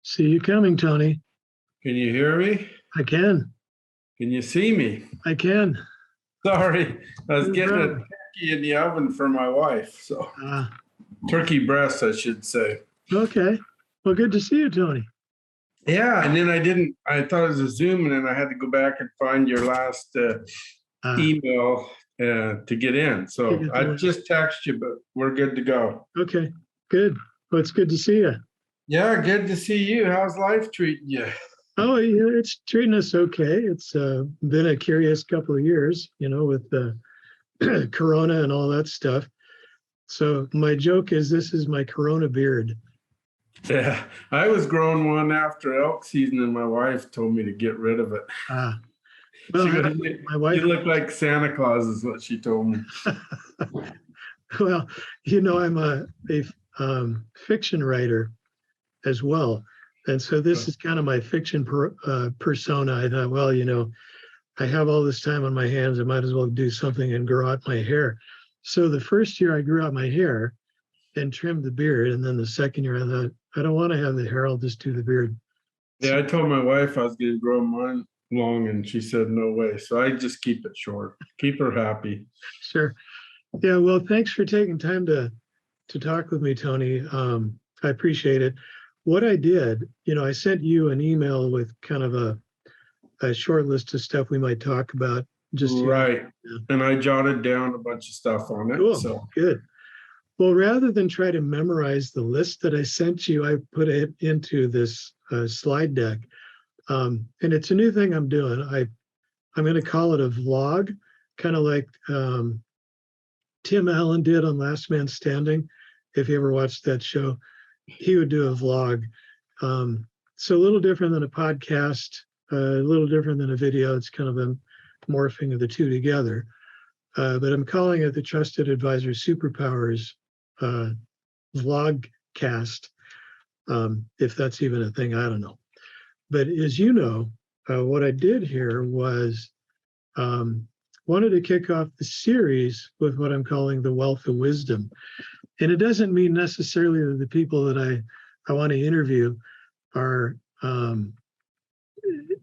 See you coming, Tony. Can you hear me? I can. Can you see me? I can. Sorry, I was No getting a problem. turkey in the oven for my wife. So Ah, turkey breast, I should say. okay. Well, good to see you, Tony. Yeah, and then I thought it was a Zoom, and then I had to go back and find your last Ah, email to get in. to So get the I link. just texted you, but we're good to go. Okay, good. Well, it's good to see you. Yeah, good to see you. How's life treating you? Oh, yeah, it's treating us okay. It's been a curious couple of years, with the Corona and all that stuff. So my joke is this is my Corona beard. Yeah, I was growing one after elk season, and my wife told me to get rid of it. Ah, well, She goes, my "You wife, look like Santa Claus," is what she told me. well, I'm a fiction writer as well. And so this is kind of my fiction persona. I thought, well, I have all this time on my hands. I might as well do something and grow out my hair. So the first year I grew out my hair and trimmed the beard. And then the second year I thought, I don't want to have the hair. I'll just do the beard. Yeah, I told my wife I was going to grow mine long, and she said no way. So I just keep it short, keep her happy. Sure. Yeah. Well, thanks for taking time to talk with me, Tony. I appreciate it. What I did, I sent you an email with kind of a short list of stuff we might talk about. Just Right. Yeah. And I jotted down a bunch of stuff on it. Cool. So Good. Well, rather than try to memorize the list that I sent you, I put it into this slide deck. And it's a new thing I'm doing. I'm going to call it a vlog, kind of like Tim Allen did on Last Man Standing. If you ever watched that show, he would do a vlog. So a little different than a podcast, a little different than a video. It's kind of a morphing of the two together. But I'm calling it the Trusted Advisor Superpowers vlogcast. If that's even a thing, I don't know. But as you know, what I did here was wanted to kick off the series with what I'm calling the Wealth of Wisdom. And it doesn't mean necessarily that the people that I want to interview are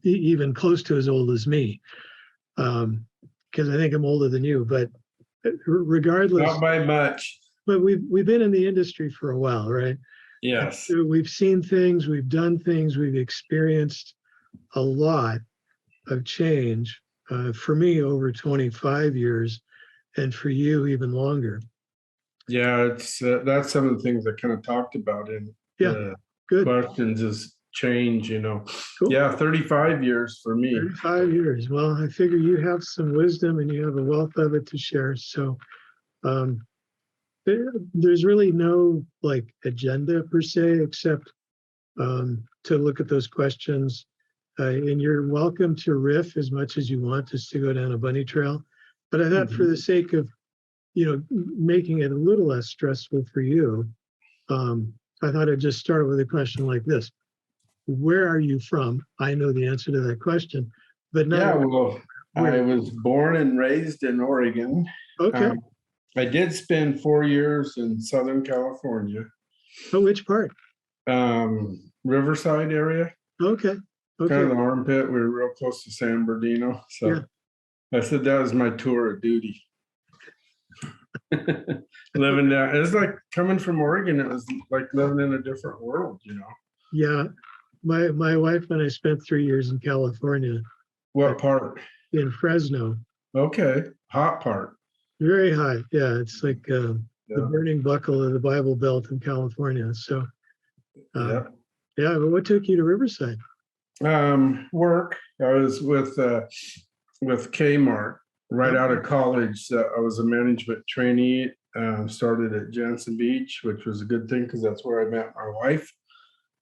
even close to as old as me, because I think I'm older than you. But regardless, not by much. but we've been in the industry for a while, right? Yes. So we've seen things, we've done things, we've experienced a lot of change. For me, over 25 years, and for you, even longer. Yeah, it's that's some of the things I kind of talked about in Yeah, the good. questions is change, Cool. Yeah, 35 years for me. 35 years. Well, I figure you have some wisdom and you have a wealth of it to share. So there's really no agenda per se, except to look at those questions. And you're welcome to riff as much as you want, just to go down a bunny trail. But I thought for the sake of, making it a little less stressful for you, I thought I'd just start with a question like this. Where are you from? I know the answer to that question, but not. Yeah, well, I was born and raised in Oregon. Okay. I did spend 4 years in Southern California. Oh, which part? Riverside area. Okay. Okay. Kind of the armpit. We were real close to San Bernardino. So Yeah. I said that was my tour of duty. Living down, it's like coming from Oregon. It was like living in a different world, Yeah. My wife and I spent 3 years in California. What part? In Fresno. Okay. Hot part. Very high. Yeah. It's like the burning buckle of the Bible Belt in California. So, yeah. But what took you to Riverside? Work. I was with Kmart right out of college. I was a management trainee. Started at Jansen Beach, which was a good thing because that's where I met my wife.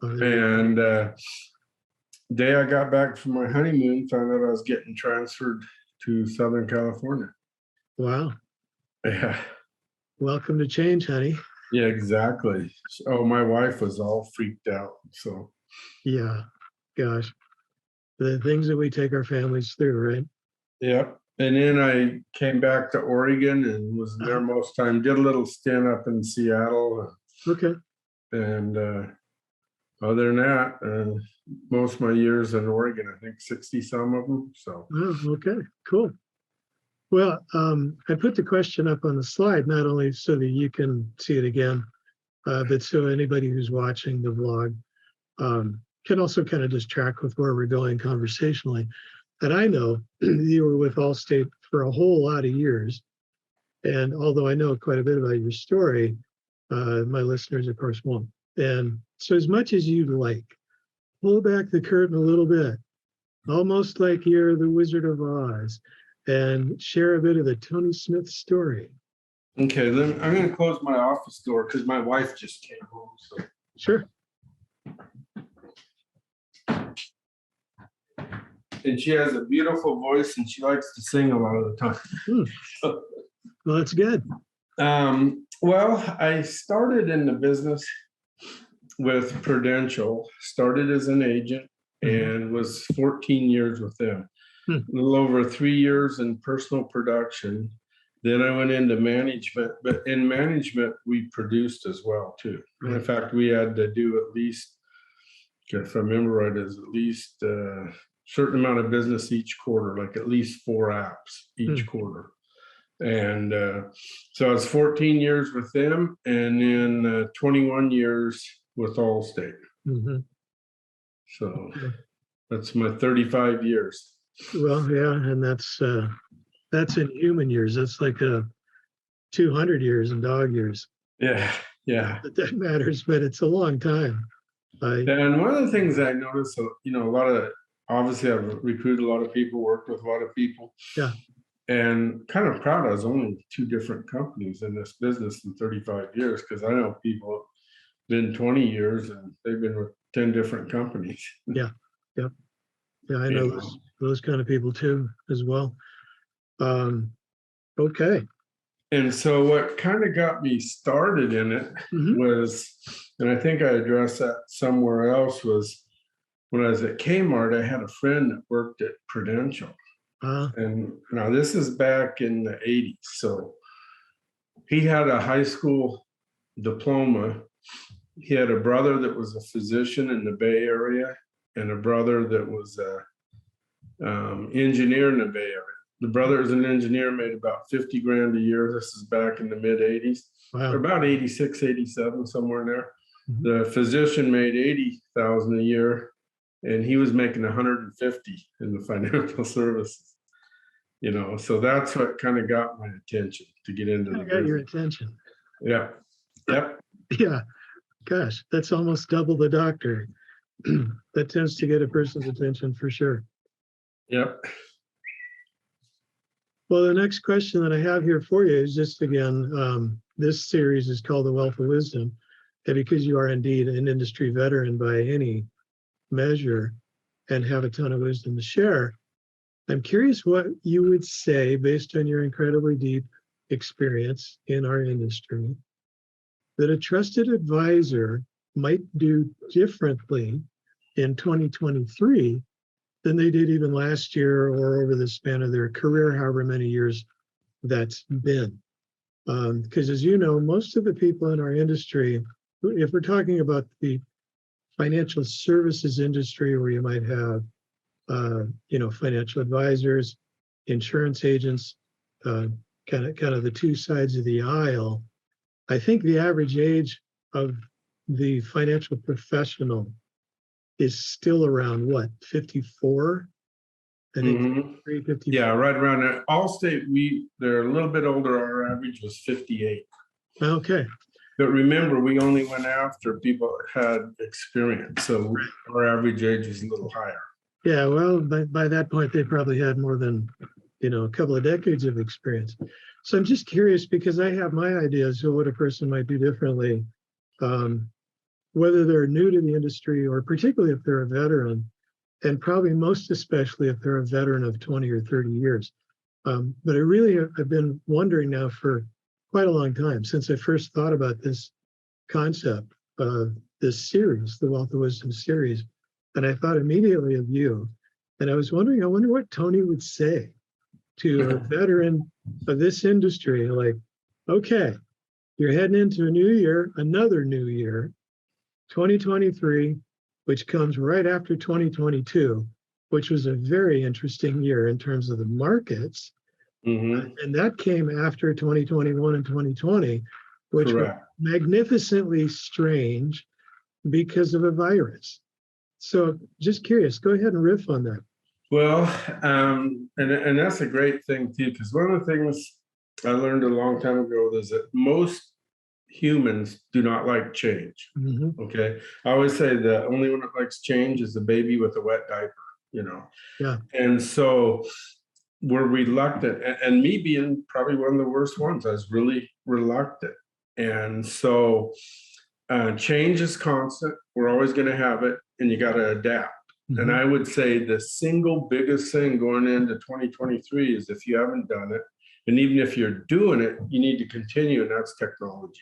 And day I got back from my honeymoon, found out I was getting transferred to Southern California. Wow. Yeah. Welcome to change, honey. Yeah, exactly. Oh, my wife was all freaked out. So. Yeah. Gosh. The things that we take our families through, right? Yep. And then I came back to Oregon and was there most time. Did a little stint up in Seattle. Okay. And other than that, most of my years in Oregon, I think 60 some of them. So, Oh, okay, cool. Well, I put the question up on the slide, not only so that you can see it again, but so anybody who's watching the vlog can also kind of just track with where we're going conversationally. And I know you were with Allstate for a whole lot of years. And although I know quite a bit about your story, my listeners, of course, won't. And so as much as you'd like, pull back the curtain a little bit, almost like you're the Wizard of Oz, and share a bit of the Tony Smith story. okay, I'm going to close my office door because my wife just came home. So, Sure. and she has a beautiful voice and she likes to sing a lot of the time. Well, that's good. Well, I started in the business with Prudential, started as an agent and was 14 years with them. A little over 3 years in personal production. Then I went into management, but in management, we produced as well too. Right. In fact, we had to do at least, if I remember right, is at least a certain amount of business each quarter, like at least 4 apps each quarter. And so I was 14 years with them, and then 21 years with Allstate. So that's my 35 years. Well, yeah, and that's in human years. That's like 200 years in dog years. Yeah, yeah. But that matters, but it's a long time. And one of the things I noticed, you know, obviously I've recruited a lot of people, worked with a lot of people. Yeah. And kind of proud I was only 2 different companies in this business in 35 years, because I know people have been 20 years and they've been with 10 different companies. Yeah, I know those kind of people too, as well. Okay. And so what kind of got me started in it was, and I think I addressed that somewhere else, was when I was at Kmart, I had a friend that worked at Prudential. And now this is back in the 80s. So he had a high school diploma. He had a brother that was a physician in the Bay Area and a brother that was an engineer in the Bay Area. The brother is an engineer, made about 50 grand a year. This is back in the mid 80s. Wow. Or about 86, 87, somewhere in there. The physician made 80,000 a year, and he was making 150 in the financial services. You know, so that's what kind of got my attention to get into the business. Got your attention. Yeah. Yep. Yeah. Gosh, that's almost double the doctor. That tends to get a person's attention for sure. Yep. Well, the next question that I have here for you is just, again, this series is called The Wealth of Wisdom. And because you are indeed an industry veteran by any measure and have a ton of wisdom to share, I'm curious what you would say, based on your incredibly deep experience in our industry, that a trusted advisor might do differently in 2023 than they did even last year or over the span of their career, however many years that's been. Because as you know, most of the people in our industry, if we're talking about the financial services industry, where you might have financial advisors, insurance agents, kind of the two sides of the aisle. I think the average age of the financial professional is still around what, 54? I think 54. Yeah, right around there. Allstate, they're a little bit older. Our average was 58. Okay. But remember, we only went after people that had experience. So our average age is a little higher. Yeah, well, by that point, they probably had more than, a couple of decades of experience. So I'm just curious, because I have my ideas of what a person might do differently, whether they're new to the industry or particularly if they're a veteran, and probably most especially if they're a veteran of 20 or 30 years. But I've been wondering now for quite a long time, since I first thought about this concept of this series, the Wealth of Wisdom series. And I thought immediately of you. And I wonder what Tony would say to a veteran of this industry. Like, okay, you're heading into a new year, another new year, 2023. which comes right after 2022, which was a very interesting year in terms of the markets. Mhm. And that came after 2021 and 2020, which were Correct. magnificently strange because of a virus. So just curious, go ahead and riff on that. Well, and that's a great thing too, because one of the things I learned a long time ago is that most humans do not like change. Mhm. Okay. I always say the only one that likes change is the baby with a wet diaper, you know. Yeah. And so we're reluctant, and me being probably one of the worst ones, I was really reluctant. And so change is constant. We're always going to have it, and you got to adapt. And Mhm. I would say the single biggest thing going into 2023 is if you haven't done it, and even if you're doing it, you need to continue, and that's technology.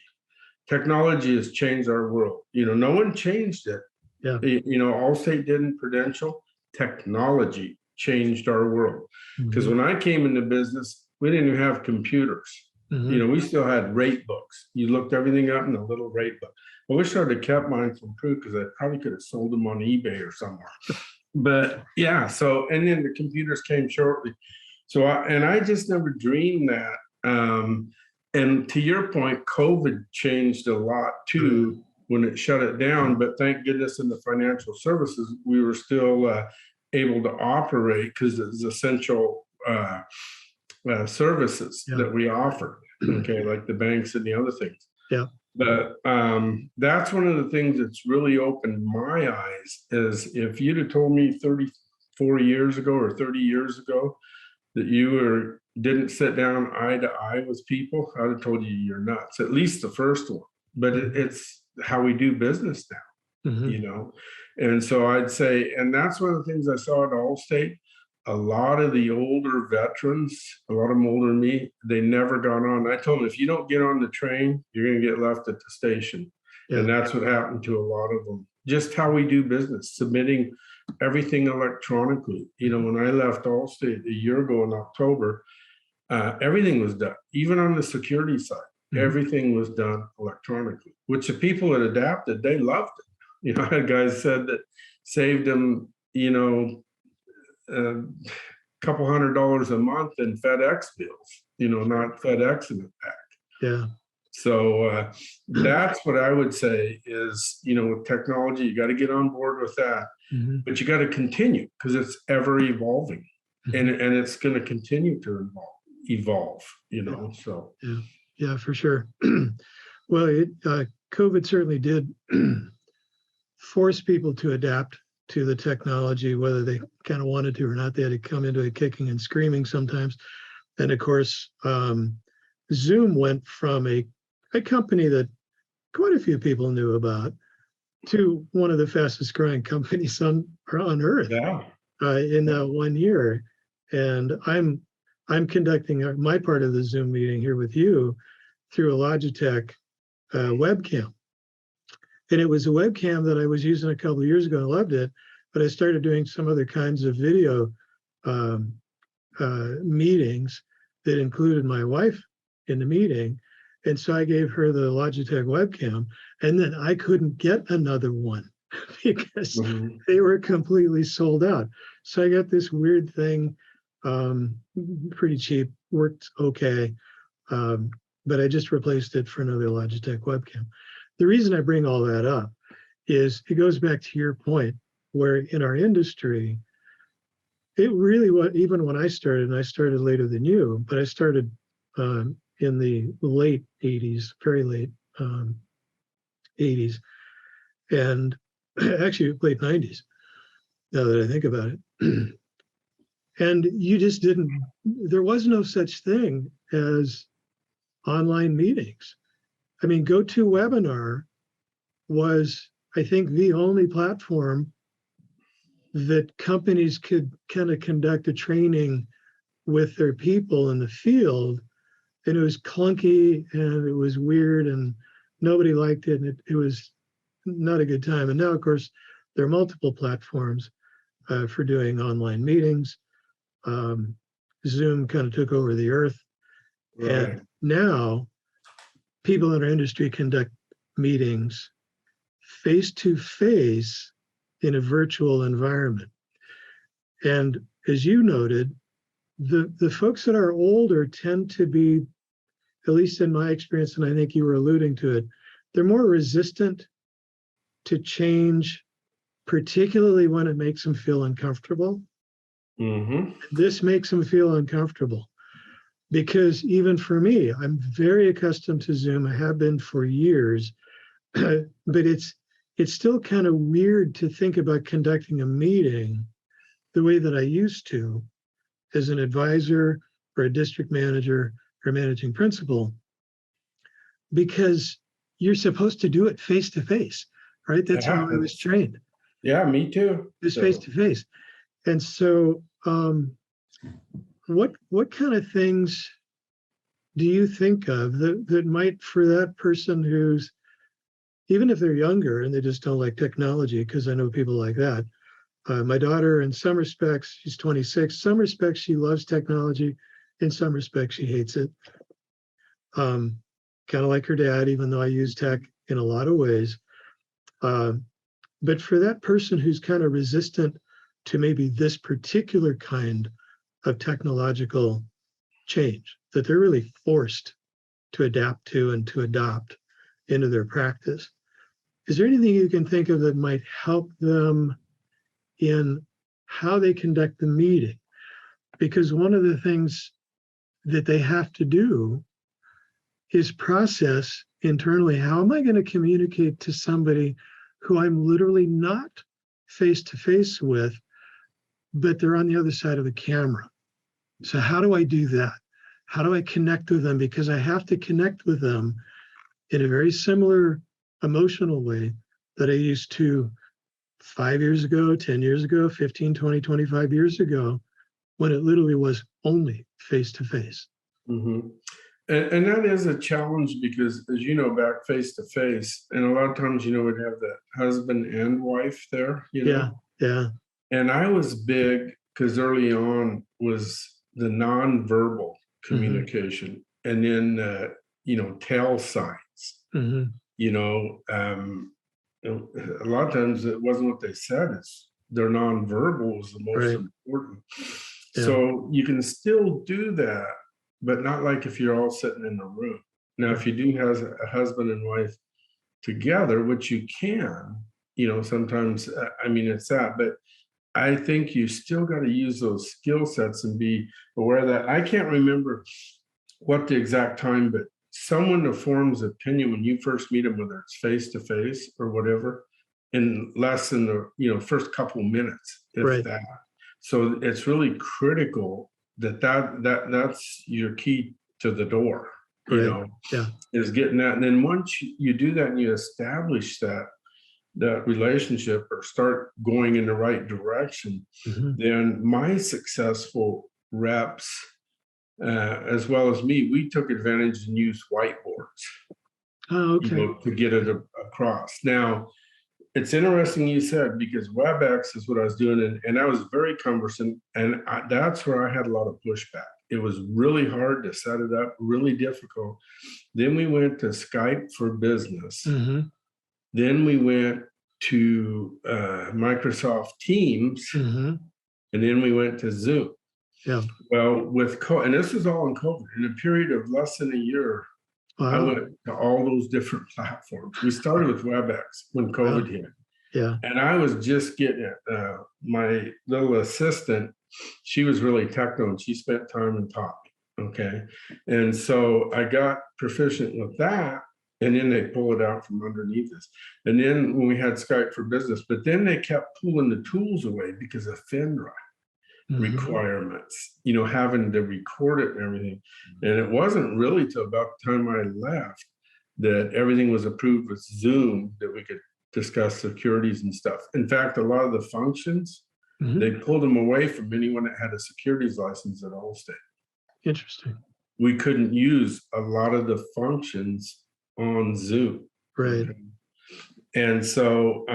Technology has changed our world. You know, no one changed it. Yeah. You know, Allstate didn't, Prudential. Technology changed our world. Because Mhm. when I came into business, we didn't even have computers. You Mhm. know, we still had rate books. You looked everything up in a little rate book. I wish I'd have kept mine from Prue because I probably could have sold them on eBay or somewhere. But yeah, so and then the computers came shortly. So I just never dreamed that. And to your point, COVID changed a lot too when it shut it down. But thank goodness in the financial services, we were still able to operate because it's essential services Yeah. that we offer. Okay, like the banks and the other things. Yeah. But that's one of the things that's really opened my eyes is if you'd have told me 34 years ago or 30 years ago that didn't sit down eye to eye with people, I'd have told you you're nuts, at least the first one. But it's how we do business now, Mhm. you know? And so I'd say, and that's one of the things I saw at Allstate. A lot of the older veterans, a lot of them older than me, they never got on. I told them, if you don't get on the train, you're going to get left at the station. Yeah. And that's what happened to a lot of them. Just how we do business, submitting everything electronically. You know, when I left Allstate a year ago in October, everything was done, even on the security side. Mhm. Everything was done electronically, which the people that adapted, they loved it. You know, I had guys said that saved them, you know, a couple $100 a month in FedEx bills, you know, not FedExing it back. Yeah. So that's what I would say is, you know, with technology, you got to get on board with that, Mhm. but you got to continue because it's ever evolving, and it's going to continue to evolve, you know. So Yeah. Yeah, for sure. Well, COVID certainly did force people to adapt to the technology, whether they kind of wanted to or not. They had to come into it kicking and screaming sometimes. And of course, Zoom went from a company that quite a few people knew about to one of the fastest growing companies on earth yeah, in that 1 year. And I'm conducting my part of the Zoom meeting here with you through a Logitech webcam. And it was a webcam that I was using a couple of years ago and loved it, but I started doing some other kinds of video um, meetings that included my wife in the meeting. And so I gave her the Logitech webcam, and then I couldn't get another one because they were completely sold out. So I got this weird thing, pretty cheap, worked okay. But I just replaced it for another Logitech webcam. The reason I bring all that up is it goes back to your point, where in our industry, it really was, even when I started, and I started later than you, but I started in the late 80s, very late 80s, and actually late 90s, now that I think about it. And you just didn't, there was no such thing as online meetings. I mean, GoToWebinar was, I think, the only platform that companies could kind of conduct a training with their people in the field. And it was clunky and it was weird and nobody liked it. And it was not a good time. And now, of course, there are multiple platforms for doing online meetings. Zoom kind of took over the earth. right. And now people in our industry conduct meetings face to face in a virtual environment. And as you noted, the folks that are older tend to be, at least in my experience, and I think you were alluding to it, they're more resistant to change, particularly when it makes them feel uncomfortable. Mm-hmm. This makes them feel uncomfortable because even for me, I'm very accustomed to Zoom. I have been for years, but it's still kind of weird to think about conducting a meeting the way that I used to as an advisor or a district manager or managing principal, because you're supposed to do it face to face, right? That's Yeah, how I was trained, yeah, me too. just face to face. And so what kind of things do you think of that might, for that person who's, even if they're younger and they just don't like technology, because I know people like that. My daughter, in some respects, she's 26. Some respects, she loves technology. In some respects, she hates it. Kind of like her dad, even though I use tech in a lot of ways. But for that person who's kind of resistant to maybe this particular kind of technological change that they're really forced to adapt to and to adopt into their practice, is there anything you can think of that might help them in how they conduct the meeting? Because one of the things that they have to do is process internally, how am I going to communicate to somebody who I'm literally not face to face with, but they're on the other side of the camera? So how do I do that? How do I connect with them? Because I have to connect with them in a very similar emotional way that I used to 5 years ago, 10 years ago, 15, 20, 25 years ago, when it literally was only face to face. Mm-hmm. And that is a challenge because, as you know, back face to face, and a lot of times, we'd have the husband and wife there, Yeah, yeah. And I was big because early on was the nonverbal communication, and then tail signs. Mm-hmm. A lot of times it wasn't what they said; it's their nonverbal was the most Right. important. Yeah. So you can still do that, but not like if you're all sitting in a room. Now, if you do have a husband and wife together, which you can, sometimes, it's that, but I think you still got to use those skill sets and be aware that I can't remember what the exact time, but someone that forms opinion when you first meet them, whether it's face to face or whatever, in less than the first couple minutes, if Right. that. So it's really critical that's your key to the door. Right. Yeah. Is getting that, and then once you do that and you establish that relationship or start going in the right direction, then my successful reps, as well as me, we took advantage and used whiteboards. Oh, okay. To get it across. Now, it's interesting you said, because WebEx is what I was doing, and that was very cumbersome, and that's where I had a lot of pushback. It was really hard to set it up, really difficult. Then we went to Skype for Business. Then we went to Microsoft Teams, and then we went to Zoom. Yeah. Well, and this is all in COVID. In a period of less than a year, I went to all those different platforms. We started with WebEx when COVID hit. Yeah. And I was just getting it. My little assistant, she was really techno, and she spent time and taught me. Okay. And so I got proficient with that. And then they pull it out from underneath us. And then when we had Skype for Business, but then they kept pulling the tools away because of FINRA requirements, having to record it and everything. And it wasn't really till about the time I left that everything was approved with Zoom, that we could discuss securities and stuff. In fact, a lot of the functions, they pulled them away from anyone that had a securities license at Allstate. Interesting. We couldn't use a lot of the functions on Zoom. Right. Okay? And so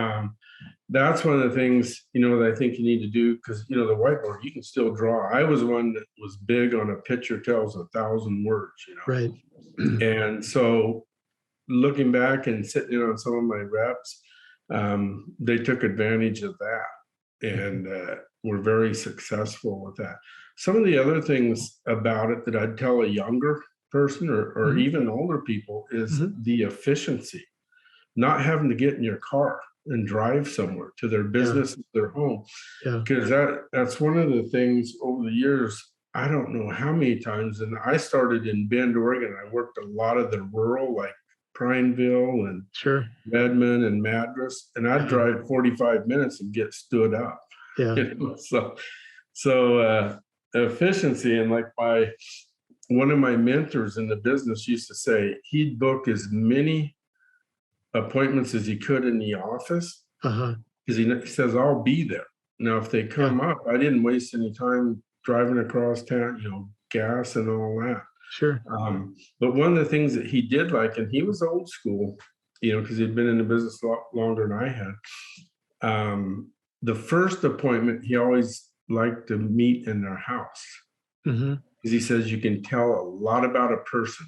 that's one of the things, that I think you need to do, because, the whiteboard, you can still draw. I was one that was big on a picture tells 1,000 words, Right. And so looking back and sitting in on some of my reps, they took advantage of that and were very successful with that. Some of the other things about it that I'd tell a younger person or even older people is the efficiency, not having to get in your car and drive somewhere to their business, their home. Because that's one of the things over the years, I don't know how many times, and I started in Bend, Oregon. I worked a lot of the rural, like Prineville and Redmond and Madras, and I'd drive 45 minutes and get stood up. So efficiency, and like one of my mentors in the business used to say he'd book as many appointments as he could in the office because he says I'll be there. Now if they come up, I didn't waste any time driving across town, gas and all that. But one of the things that he did like, and he was old school, because he'd been in the business a lot longer than I had. The first appointment, he always liked to meet in their house because he says you can tell a lot about a person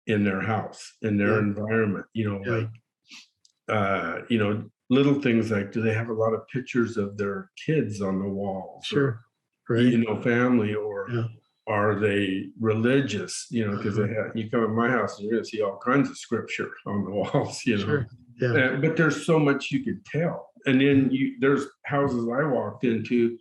in their house, in their environment, little things like, do they have a lot of pictures of their kids on the walls? Family, or are they religious? Because you come to my house and you're going to see all kinds of scripture on the walls, but there's so much you could tell. And then there's houses I walked into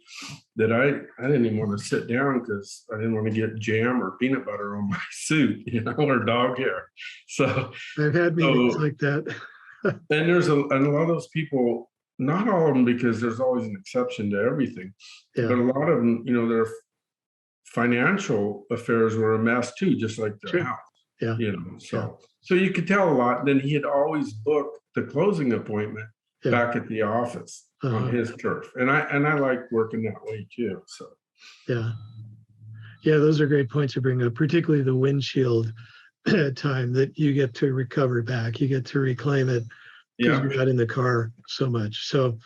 that I didn't even want to sit down because I didn't want to get jam or peanut butter on my suit, or dog hair. So I've had meetings like that. And there's and a lot of those people, not all of them, because there's always an exception to everything, but a lot of them, their financial affairs were a mess too, just like their house. So you could tell a lot. Then he had always booked the closing appointment back at the office on his turf, and I like working that way too. So those are great points to bring up, particularly the windshield time that you get to recover back. You get to reclaim it because you're not in the car so much. So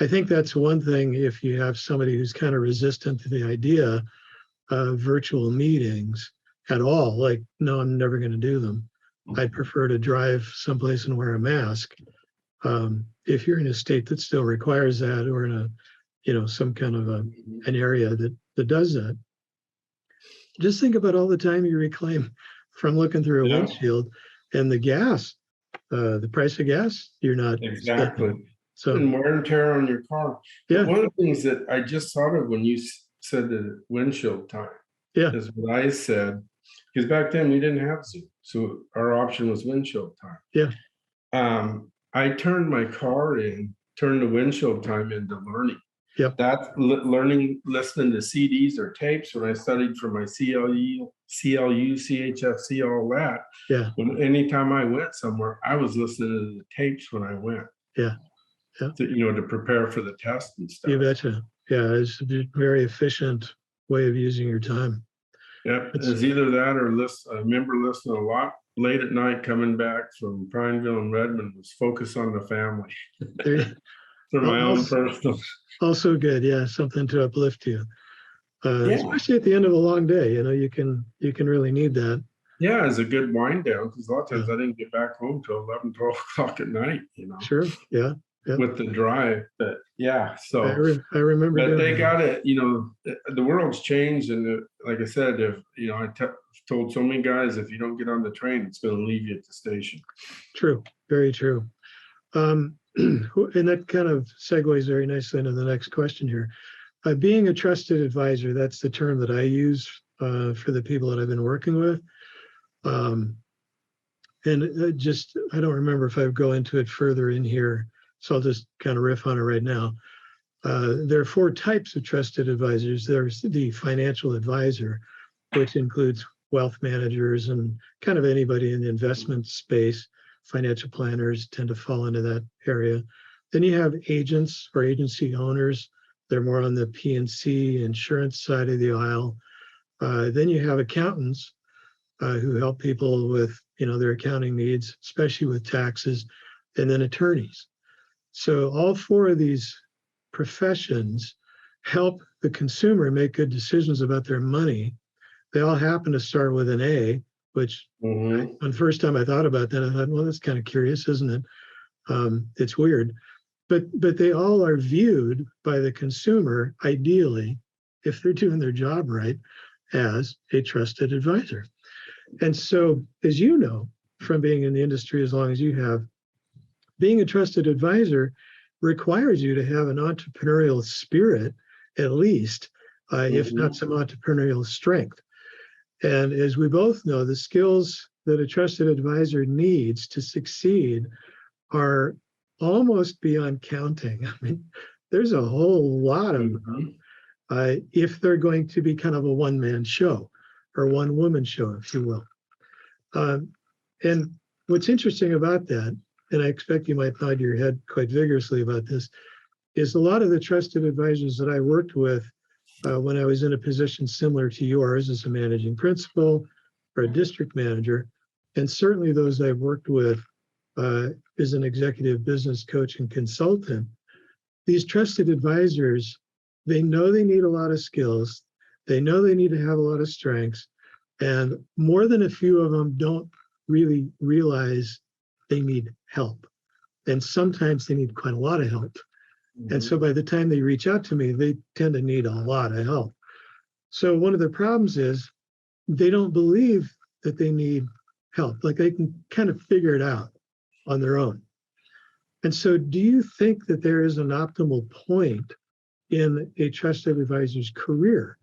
I think that's one thing. If you have somebody who's kind of resistant to the idea of virtual meetings at all, like, no, I'm never going to do them. I'd prefer to drive someplace and wear a mask. If you're in a state that still requires that, or in some kind of an area that does that, just think about all the time you reclaim from looking through a windshield, and the gas, the price of gas, you're not spending. So, and wear and tear on your car. One of the things that I just thought of when you said the windshield time is what I said, because back then we didn't have Zoom, so our option was windshield time. I turned my car turned the windshield time into learning. That's learning, listening to CDs or tapes when I studied for my CLU, CHFC, all that. Anytime I went somewhere, I was listening to the tapes when I went. To prepare for the test and stuff. You betcha. It's a very efficient way of using your time. It's either that or I remember listening a lot late at night coming back from Prineville and Redmond, was focus on the family. For my own personal. Also good, something to uplift you. Especially at the end of a long day, you can really need that. It's a good wind down, because a lot of times I didn't get back home till 11, 12 o'clock at night, with the drive. But so I remember. But they got it, the world's changed, and like I said, if I told so many guys, if you don't get on the train, it's going to leave you at the station. True, very true. And that kind of segues very nicely into the next question here. Being a trusted advisor, that's the term that I use for the people that I've been working with. And I don't remember if I go into it further in here, so I'll just kind of riff on it right now. There are 4 types of trusted advisors. There's the financial advisor, which includes wealth managers and kind of anybody in the investment space. Financial planners tend to fall into that area. Then you have agents or agency owners. They're more on the P&C insurance side of the aisle. Then you have accountants who help people with their accounting needs, especially with taxes, and then attorneys. So all 4 of these professions help the consumer make good decisions about their money. They all happen to start with an A, which on the first time I thought about that, I thought, well, that's kind of curious, isn't it? It's weird, but they all are viewed by the consumer, ideally, if they're doing their job right, as a trusted advisor. And so, as you know, from being in the industry as long as you have, being a trusted advisor requires you to have an entrepreneurial spirit, at least, if not some entrepreneurial strength. And as we both know, the skills that a trusted advisor needs to succeed are almost beyond counting. I mean, there's a whole lot of them if they're going to be kind of a one-man show or one-woman show, if you will. And what's interesting about that, and I expect you might nod your head quite vigorously about this, is a lot of the trusted advisors that I worked with when I was in a position similar to yours as a managing principal or a district manager, and certainly those I've worked with as an executive business coach and consultant, these trusted advisors, they know they need a lot of skills, they know they need to have a lot of strengths, and more than a few of them don't really realize they need help. And sometimes they need quite a lot of help. And so by the time they reach out to me, they tend to need a lot of help. So one of the problems is they don't believe that they need help, like they can kind of figure it out on their own. And so do you think that there is an optimal point in a trusted advisor's career,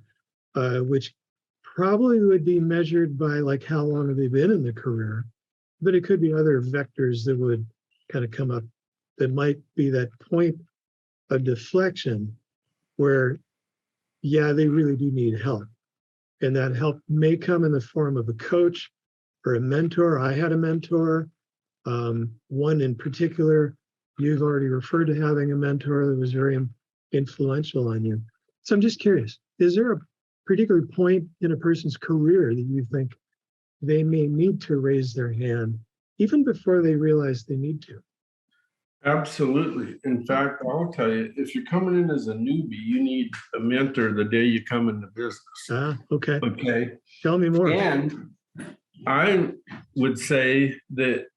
which probably would be measured by like how long have they been in the career, but it could be other vectors that would kind of come up that might be that point of deflection where, yeah, they really do need help. And that help may come in the form of a coach or a mentor. I had a mentor, one in particular, you've already referred to having a mentor that was very influential on you. So I'm just curious, is there a particular point in a person's career that you think they may need to raise their hand even before they realize they need to? Absolutely. In fact, I'll tell you, if you're coming in as a newbie, you need a mentor the day you come into business. Okay. Okay. Tell me more. And I would say that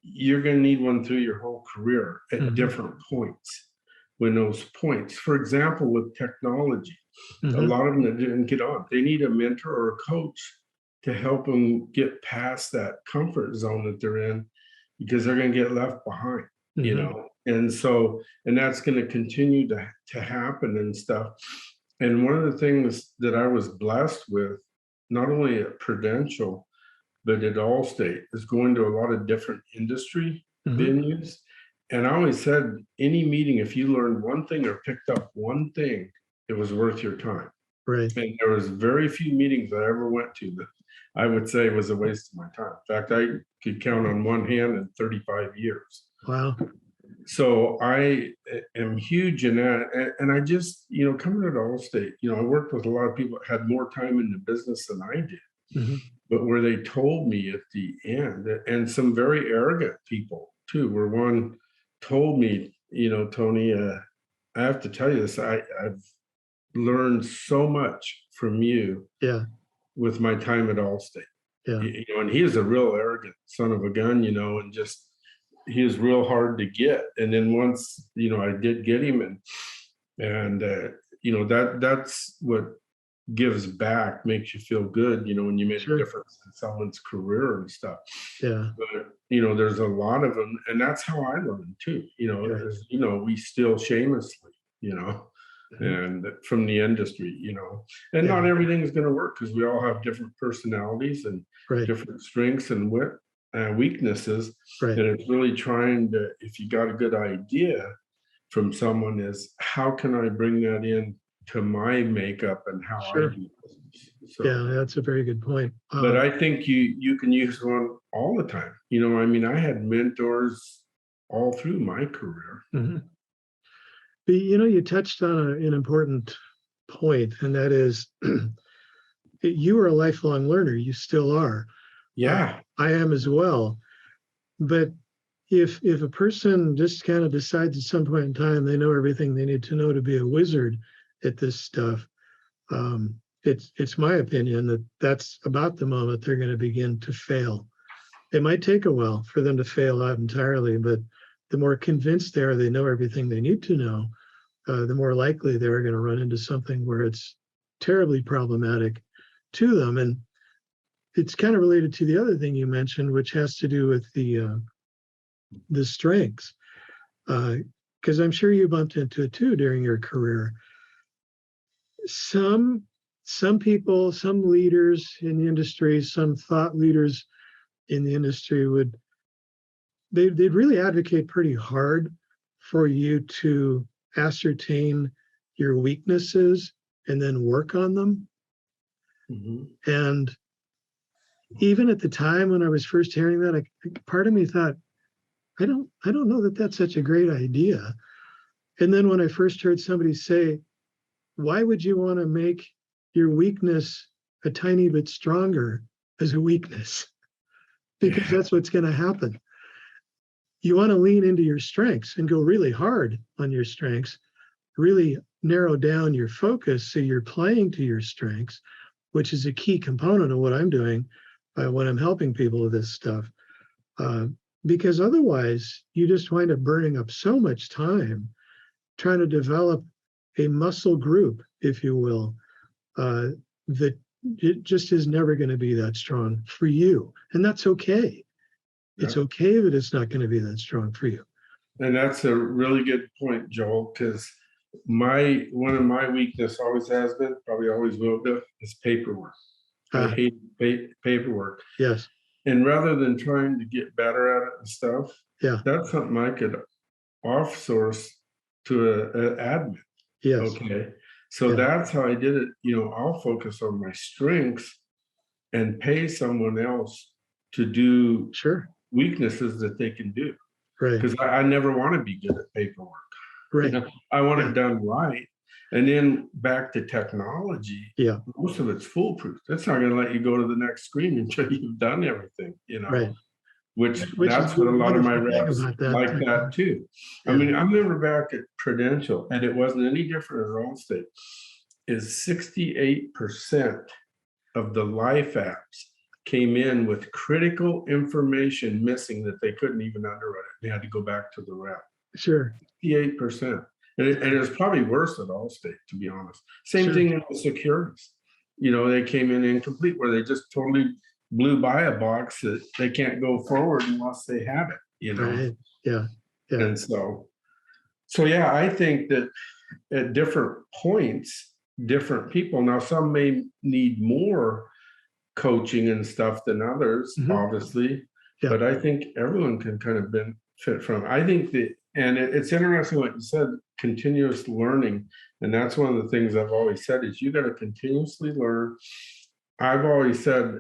you're going to need one through your whole career at different points. When those points, for example, with technology, a lot of them that didn't get on, they need a mentor or a coach to help them get past that comfort zone that they're in, because they're going to get left behind, you know? And so, and that's going to continue to happen and stuff. And one of the things that I was blessed with, not only at Prudential, but at Allstate, is going to a lot of different industry venues. And I always said, any meeting, if you learned one thing or picked up one thing, it was worth your time. Right. And there was very few meetings I ever went to that I would say was a waste of my time. In fact, I could count on one hand in 35 years. Wow. So I am huge in that. And I just, you know, coming to Allstate, you know, I worked with a lot of people that had more time in the business than I did, but where they told me at the end, and some very arrogant people too, where one told me, you know, Tony, I have to tell you this, I've learned so much from you. Yeah. With my time at Allstate. Yeah. You know, and he is a real arrogant son of a gun, you know, and just, he was real hard to get. And then once, you know, I did get him, and you know, that's what gives back, makes you feel good, you know, when you made a difference in someone's career and stuff. Yeah. But, you know, there's a lot of them, and that's how I learned too, you know, as, you know, we steal shamelessly, you know, and from the industry, you know, and not everything is going to work, because we all have different personalities and different strengths and weaknesses. And it's really trying to, if you got a good idea from someone, is how can I bring that in to my makeup and how I do business. So, yeah, that's a very good point. But I think you can use one all the time. You know, I mean, I had mentors all through my career. But, you know, you touched on an important point, and that is you are a lifelong learner. You still are. Yeah. I am as well. But if a person just kind of decides at some point in time they know everything they need to know to be a wizard at this stuff, it's my opinion that that's about the moment they're going to begin to fail. It might take a while for them to fail out entirely, but the more convinced they are they know everything they need to know, the more likely they're going to run into something where it's terribly problematic to them. And it's kind of related to the other thing you mentioned, which has to do with the strengths. Because I'm sure you bumped into it too during your career. Some people, some leaders in the industry, some thought leaders in the industry they'd really advocate pretty hard for you to ascertain your weaknesses and then work on them. Mm-hmm. And even at the time when I was first hearing that, part of me thought, I don't know that that's such a great idea. And then when I first heard somebody say, why would you want to make your weakness a tiny bit stronger as a weakness? Because that's what's going to happen. You want to lean into your strengths and go really hard on your strengths, really narrow down your focus so you're playing to your strengths, which is a key component of what I'm doing when I'm helping people with this stuff. Because otherwise, you just wind up burning up so much time trying to develop a muscle group, if you will, that it just is never going to be that strong for you. And that's okay. It's okay that it's not going to be that strong for you. And that's a really good point, Joel, because one of my weakness always has been, probably always will be, is paperwork. I hate paperwork. Yes. And rather than trying to get better at it and stuff, Yeah. that's something I could off-source to an admin. Yes. Okay. So that's how I did it. I'll focus on my strengths and pay someone else to do weaknesses that they can do. Right. Because I never want to be good at paperwork. Right. I want it done right. And then back to technology. Yeah. Most of it's foolproof. That's not going to let you go to the next screen until you've done everything, Right. Which that's what a lot of my reps like too. that too. I mean, I remember back at Prudential, and it wasn't any different at Allstate, is 68% of the life apps came in with critical information missing that they couldn't even underwrite it. They had to go back to the rep. Sure. 68%. And it was probably worse at Allstate, to be honest. Same thing in the securities. They came in incomplete where they just totally blew by a box that they can't go forward unless they have it, Right. Yeah. And so yeah, I think that at different points, different people, now some may need more coaching and stuff than others, obviously, but I think everyone can kind of benefit from it. I think that, and it's interesting what you said, continuous learning. And that's one of the things I've always said is you got to continuously learn. I've always said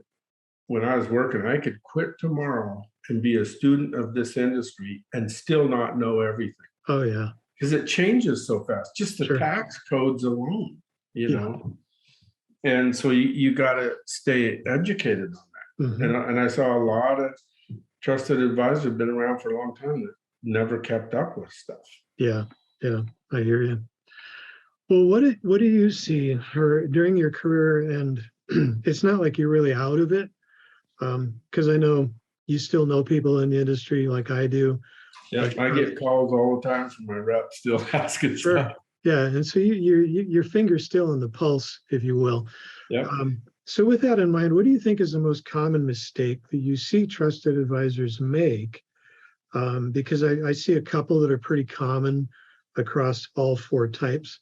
when I was working, I could quit tomorrow and be a student of this industry and still not know everything. Oh, yeah. Because it changes so fast, just the tax codes alone, And so you got to stay educated on that. And I saw a lot of trusted advisors have been around for a long time that never kept up with stuff. Yeah. Yeah. I hear you. Well, what do you see during your career? And it's not like you're really out of it, because I know you still know people in the industry like I do. Yeah, I get calls all the time from my reps still asking stuff. Yeah, and so your finger's still on the pulse, if you will. Yeah. So with that in mind, what do you think is the most common mistake that you see trusted advisors make? Because I see a couple that are pretty common across all four types.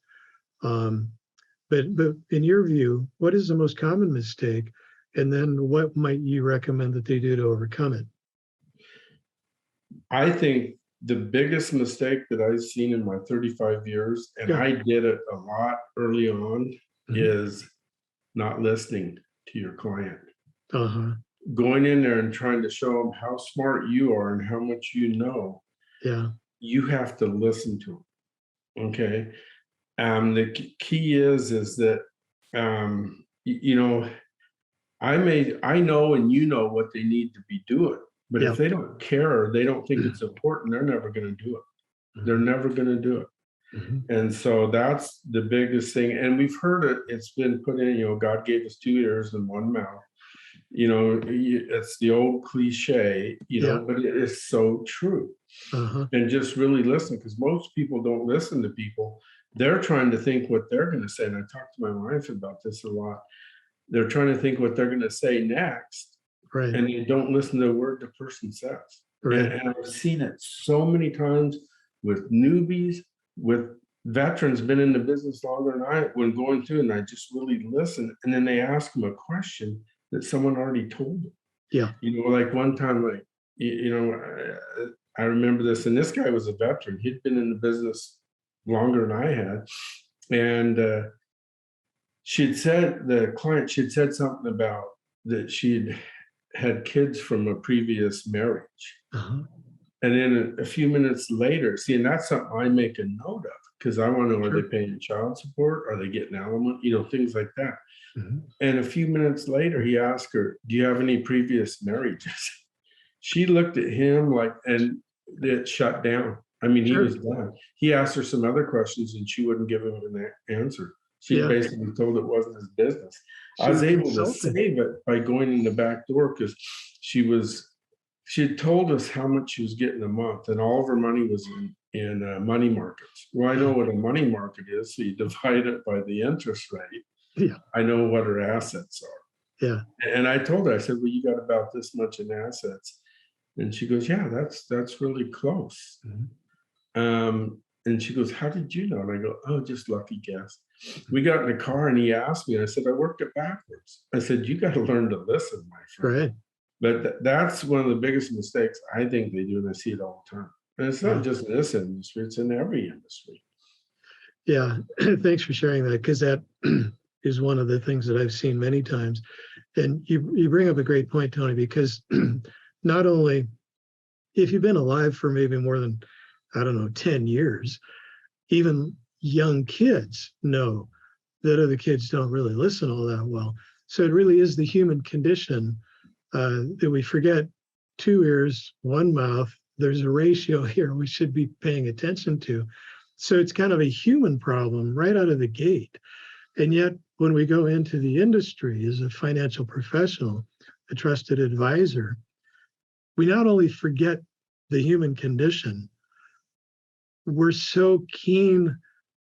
But in your view, what is the most common mistake? And then what might you recommend that they do to overcome it? I think the biggest mistake that I've seen in my 35 years, and I did it a lot early on, is not listening to your client. Going in there and trying to show them how smart you are and how much you know. Yeah. You have to listen to them. Okay. The key is that, I know and what they need to be doing. But if they don't care, or they don't think it's important, they're never going to do it. They're never going to do it. And so that's the biggest thing. And we've heard it. It's been put in, God gave us 2 ears and 1 mouth. It's the old cliche, Yeah. but it is so true. Uh-huh. And just really listen, because most people don't listen to people. They're trying to think what they're going to say. And I talk to my wife about this a lot. They're trying to think what they're going to say next, Right. and they don't listen to a word the person says. Right. And I've seen it so many times with newbies, with veterans, been in the business longer than I, when going through, and I just really listen. And then they ask them a question that someone already told them. Yeah. Like one time, like, I remember this, and this guy was a veteran. He'd been in the business longer than I had. And the client, she'd said something about that she'd had kids from a previous marriage. Uh-huh. And then a few minutes later, see, and that's something I make a note of, because I want to know, are they paying child support? Are they getting alimony? Things like that. Mm-hmm. And a few minutes later, he asked her, do you have any previous marriages? She looked at him and it shut down. I mean, he was done. He asked her some other questions and she wouldn't give him an answer. She basically told it wasn't his business. I was able to save it by going in the back door, because she had told us how much she was getting a month, and all of her money was in money markets. Well, I know what a money market is, so you divide it by the interest rate. Yeah. I know what her assets are. Yeah. And I told her, I said, well, you got about this much in assets. And she goes, yeah, that's really close. Mm-hmm. And she goes, how did you know? And I go, oh, just lucky guess. We got in the car and he asked me, and I said, I worked it backwards. I said, you got to learn to listen, my friend. Right. But that's one of the biggest mistakes I think they do, and I see it all the time. And it's not just in this industry, it's in every industry. Yeah. Thanks for sharing that, because that is one of the things that I've seen many times. And you bring up a great point, Tony, because not only if you've been alive for maybe more than, 10 years, even young kids know that other kids don't really listen all that well. So it really is the human condition that we forget 2 ears, 1 mouth. There's a ratio here we should be paying attention to. So it's kind of a human problem right out of the gate. And yet, when we go into the industry as a financial professional, a trusted advisor, we not only forget the human condition, we're so keen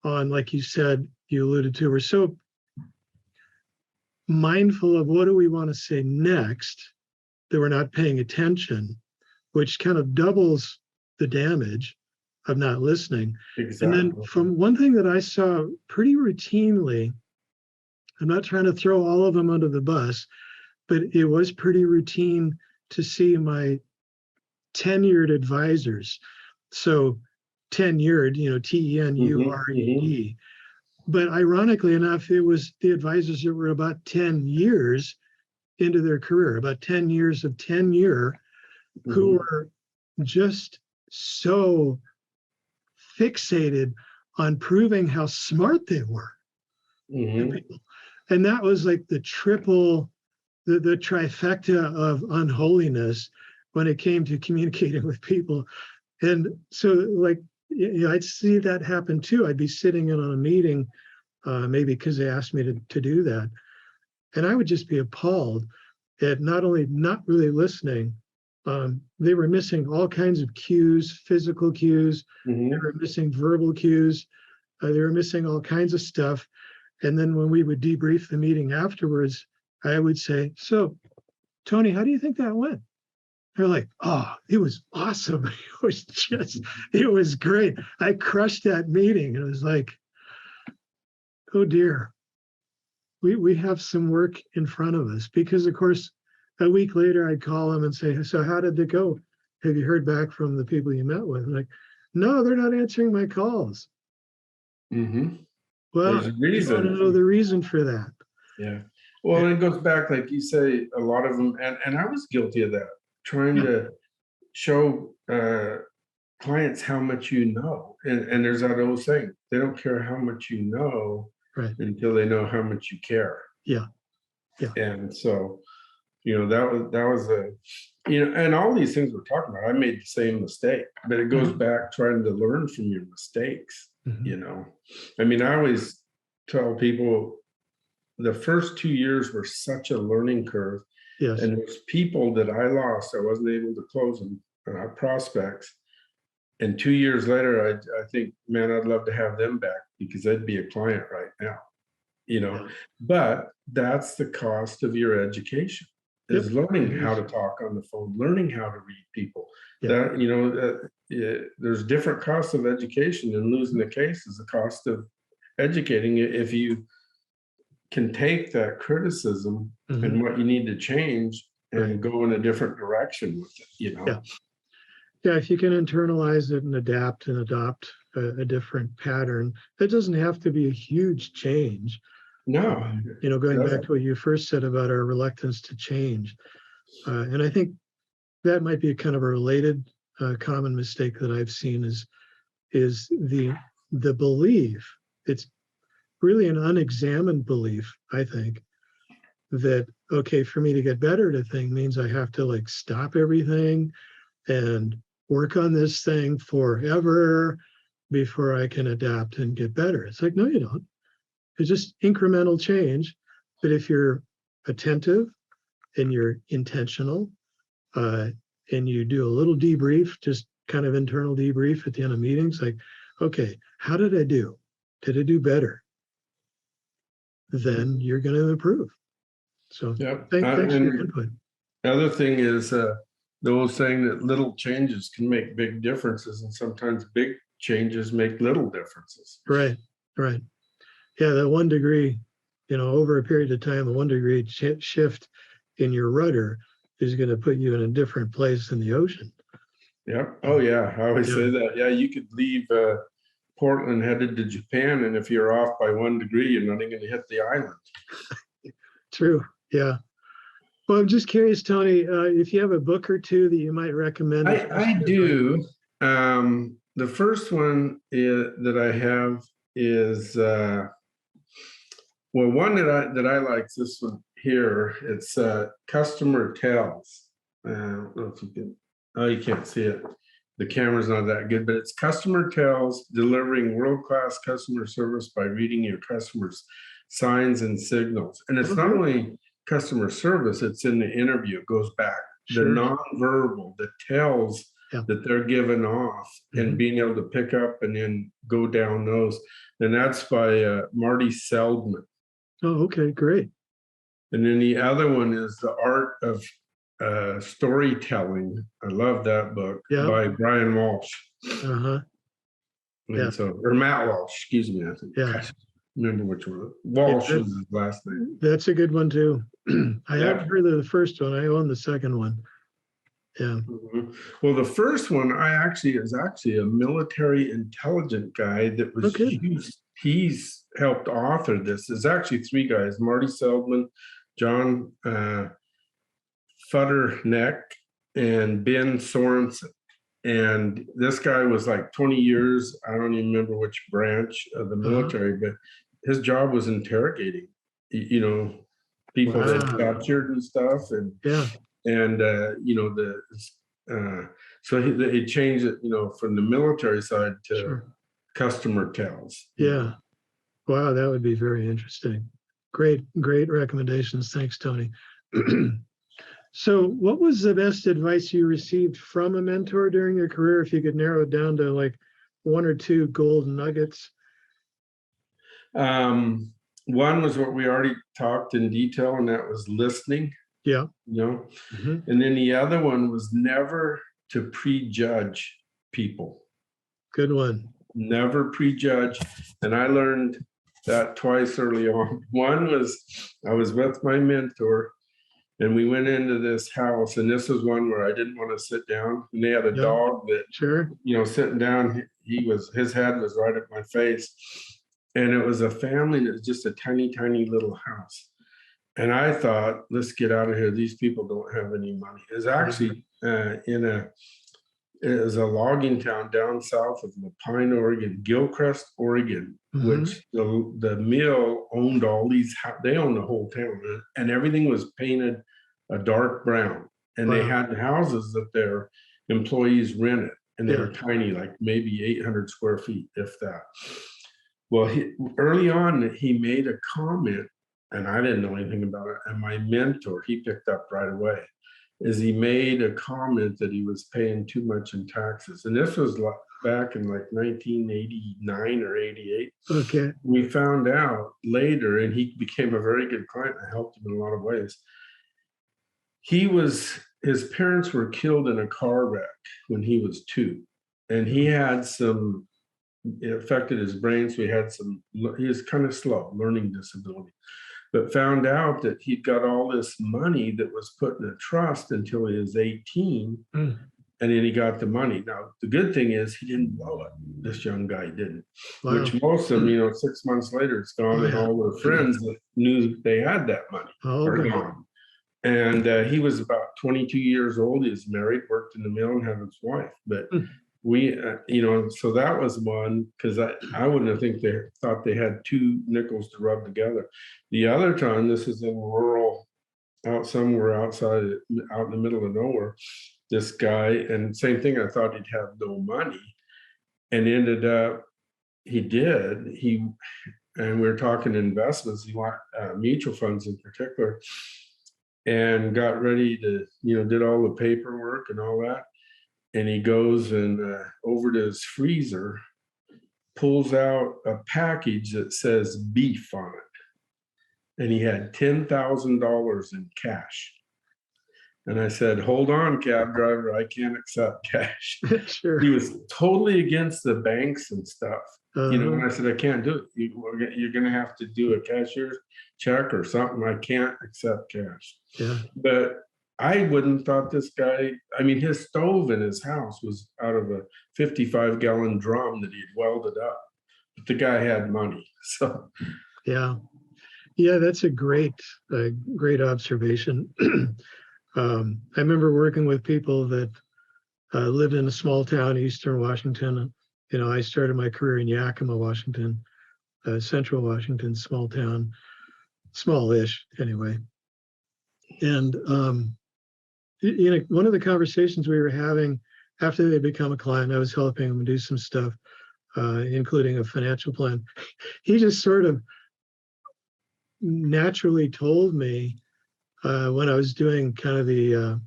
on, like you said, you alluded to, we're so mindful of what do we want to say next that we're not paying attention, which kind of doubles the damage of not listening. Exactly. And then from one thing that I saw pretty routinely, I'm not trying to throw all of them under the bus, but it was pretty routine to see my tenured advisors. So tenured, TENURED. But ironically enough, it was the advisors that were about 10 years into their career, about 10 years of tenure, who were just so fixated on proving how smart they were to people. And that was like the trifecta of unholiness when it came to communicating with people. And so, I'd see that happen too. I'd be sitting in on a meeting, maybe because they asked me to do that. And I would just be appalled at not only not really listening, they were missing all kinds of cues, physical cues, they were missing verbal cues, they were missing all kinds of stuff. And then when we would debrief the meeting afterwards, I would say, so, Tony, how do you think that went? They're like, oh, it was awesome. It was great. I crushed that meeting. It was like, oh dear, we have some work in front of us. Because of course, a week later, I'd call them and say, so how did it go? Have you heard back from the people you met with? Like, no, they're not answering my calls. Well, there's a reason. I want to know the reason for that. Yeah. Well, it goes back, like you say, a lot of them, and I was guilty of that, trying to show clients how much you know. And there's that old saying, they don't care how much you know until they know how much you care. Yeah. And so, that was and all these things we're talking about, I made the same mistake, but it goes back trying to learn from your mistakes. I mean, I always tell people the first 2 years were such a learning curve. Yes. And there's people that I lost. I wasn't able to close them, prospects. And 2 years later, I think, man, I'd love to have them back because they'd be a client right now, Yeah. But that's the cost of your education, is Yep. learning It how is. to talk on the phone, learning how to read people. Yeah. That, there's different costs of education, and losing the case is the cost of educating. If you can take that criticism Mhm. and what you need to change and Right. go in a different direction with it. Yeah. Yeah, if you can internalize it and adapt and adopt a different pattern, that doesn't have to be a huge change. No, Going back doesn't. to what you first said about our reluctance to change. And I think that might be a kind of a related common mistake that I've seen is the belief. It's really an unexamined belief, I think, that, okay, for me to get better at a thing means I have to like stop everything and work on this thing forever before I can adapt and get better. It's like, no, you don't. It's just incremental change. But if you're attentive and you're intentional, and you do a little debrief, just kind of internal debrief at the end of meetings, like, okay, how did I do? Did I do better? Then you're going to improve. So Yep. thanks for your And input. the other thing is the old saying that little changes can make big differences, and sometimes big changes make little differences. Right, right. Yeah, that 1 degree, over a period of time, a 1 degree shift in your rudder is going to put you in a different place in the ocean. Yeah. Oh, yeah. I always Yeah. say that. Yeah, you could leave Portland headed to Japan, and if you're off by 1 degree, you're not even going to hit the island. True. Yeah. Well, I'm just curious, Tony, if you have a book or two that you might recommend. I do. The first one that I have is one that I like. This one here. It's Customer Tells. I don't know if you can. Oh, you can't see it. The camera's not that good, but it's Customer Tells: Delivering World-Class Customer Service by Reading Your Customers' Signs and Signals. And it's not only customer service, it's in the interview. It goes back. Sure. The nonverbal that tells that they're giving off, and being able to pick up and then go down those. And that's by Marty Seldman. Oh, okay, great. And then the other one is The Art of Storytelling. I love that book by Brian Walsh. Uh-huh. And or Matt Walsh, excuse me. I think. Yeah. Remember which one. Walsh is his last name. That's a good one too. I haven't heard of the first one. I own the second one. Yeah. Well, the first one is actually a military intelligence guy that was he's helped author this. There's actually 3 guys: Marty Seldman, John Futterneck, and Ben Sorensen. And this guy was like 20 years. I don't even remember which branch of the military, but his job was interrogating, people that captured and stuff. And so he changed it, from the military side to Customer Tells. Yeah. Wow, that would be very interesting. Great recommendations. Thanks, Tony. So what was the best advice you received from a mentor during your career, if you could narrow it down to like 1 or 2 gold nuggets? One was what we already talked in detail, and that was listening. Yeah. And then the other one was never to prejudge people. Good one. Never prejudge. And I learned that twice early on. One was I was with my mentor, and we went into this house, and this was one where I didn't want to sit down. And they had a dog that, sitting down, his head was right at my face. And it was a family that was just a tiny, tiny little house. And I thought, let's get out of here. These people don't have any money. It was actually it was a logging town down south of Lapine, Oregon, Gilchrist, Oregon, which the mill owned all these. They owned the whole town, and everything was painted a dark brown. And they had houses that their employees rented, and they were tiny, like maybe 800 square feet, if that. Well, early on, he made a comment and I didn't know anything about it. And my mentor, he picked up right away, is he made a comment that he was paying too much in taxes. And this was back in like 1989 or 88. Okay. We found out later, and he became a very good client. I helped him in a lot of ways. His parents were killed in a car wreck when he was 2. And he had it affected his brain. So he was kind of slow, learning disability, but found out that he'd got all this money that was put in a trust until he was 18. Mm. And then he got the money. Now, the good thing is he didn't blow it. This young guy didn't, Wow. which most of them, 6 months later, it's gone. Oh, And yeah. all their friends that knew they had that money are gone. And he was about 22 years old. He was married, worked in the mill, and had his wife. But we, so that was one, because I wouldn't have thought they had 2 nickels to rub together. The other time, this is in rural, somewhere out in the middle of nowhere, this guy, and same thing, I thought he'd have no money, and ended up, he did. And we were talking investments, he wanted mutual funds in particular, and got ready to, did all the paperwork and all that. And he goes and over to his freezer, pulls out a package that says beef on it. And he had $10,000 in cash. And I said, hold on, cab driver, I can't accept cash. Sure. He was totally against the banks and stuff. And I said, I can't do it. You're going to have to do a cashier's check or something. I can't accept cash. Yeah. But I wouldn't thought this guy, his stove in his house was out of a 55-gallon drum that he'd welded up. But the guy had money. So yeah, that's a great observation. I remember working with people that lived in a small town, Eastern Washington. I started my career in Yakima, Washington, Central Washington, small town, smallish anyway. And one of the conversations we were having after they become a client, I was helping them do some stuff, including a financial plan. He just sort of naturally told me when I was doing kind of the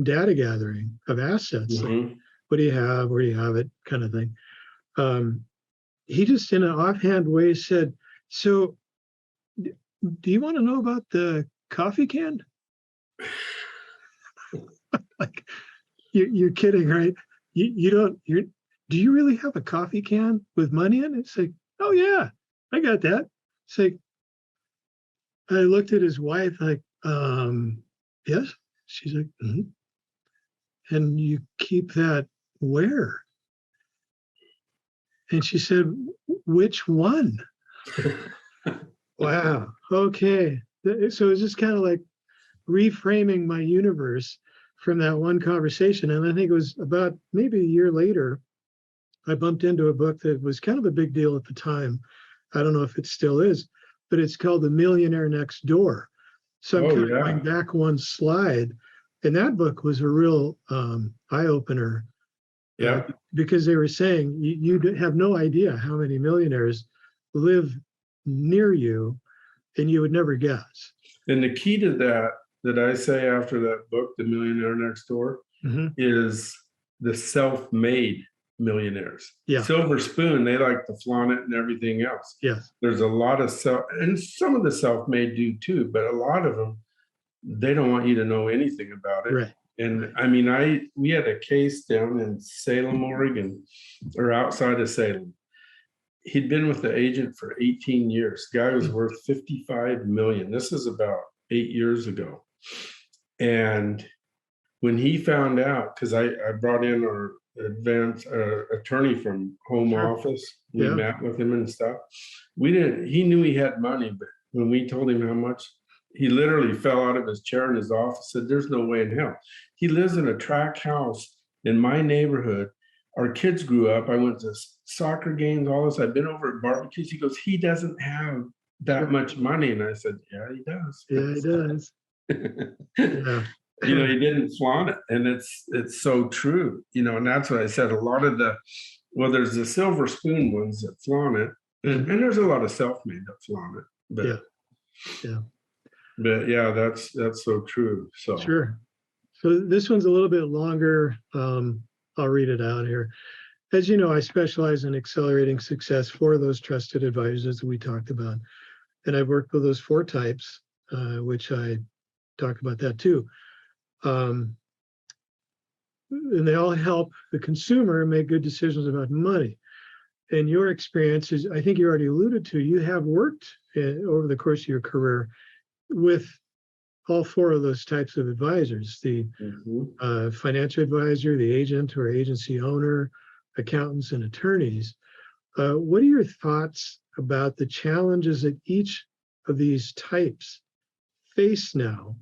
data gathering of assets, like, what do you have, where do you have it, kind of thing. He just in an offhand way said, so do you want to know about the coffee can? Like, you're kidding, right? Do you really have a coffee can with money in it? It's like, oh yeah, I got that. It's like, I looked at his wife like, yes. She's like, and you keep that where? And she said, which one? Wow. Okay. So it's just kind of like reframing my universe from that one conversation. And I think it was about maybe a year later, I bumped into a book that was kind of a big deal at the time. I don't know if it still is, but it's called The Millionaire Next Door. So I'm kind of going back one slide. And that book was a real eye-opener. Yeah. Because they were saying you have no idea how many millionaires live near you, and you would never guess. And the key to that I say after that book, The Millionaire Next Door, is the self-made millionaires. Yeah. Silver spoon, they like to flaunt it and everything else. Yes. There's a lot of and some of the self-made do too, but a lot of them, they don't want you to know anything about it. Right. And we had a case down in Salem, Oregon, or outside of Salem. He'd been with the agent for 18 years. The guy was worth $55 million. This is about 8 years ago. And when he found out, because I brought in our advanced attorney from home office, we met with him and stuff. He knew he had money, but when we told him how much, he literally fell out of his chair in his office, said, there's no way in hell. He lives in a tract house in my neighborhood. Our kids grew up. I went to soccer games, all this. I've been over at barbecues. He goes, he doesn't have that much money. And I said, yeah, he does. Yeah, he does. Yeah. He didn't flaunt it. And it's so true, and that's what I said. A lot of there's the silver spoon ones that flaunt it. And there's a lot of self-made that flaunt it, but Yeah. but yeah, that's so true. So Sure. So this one's a little bit longer. I'll read it out here. As you know, I specialize in accelerating success for those trusted advisors that we talked about. And I've worked with those 4 types, which I talk about that too. And they all help the consumer make good decisions about money. And your experiences, I think you already alluded to, you have worked over the course of your career with all 4 of those types of advisors, the financial advisor, the agent or agency owner, accountants, and attorneys. What are your thoughts about the challenges that each of these types face now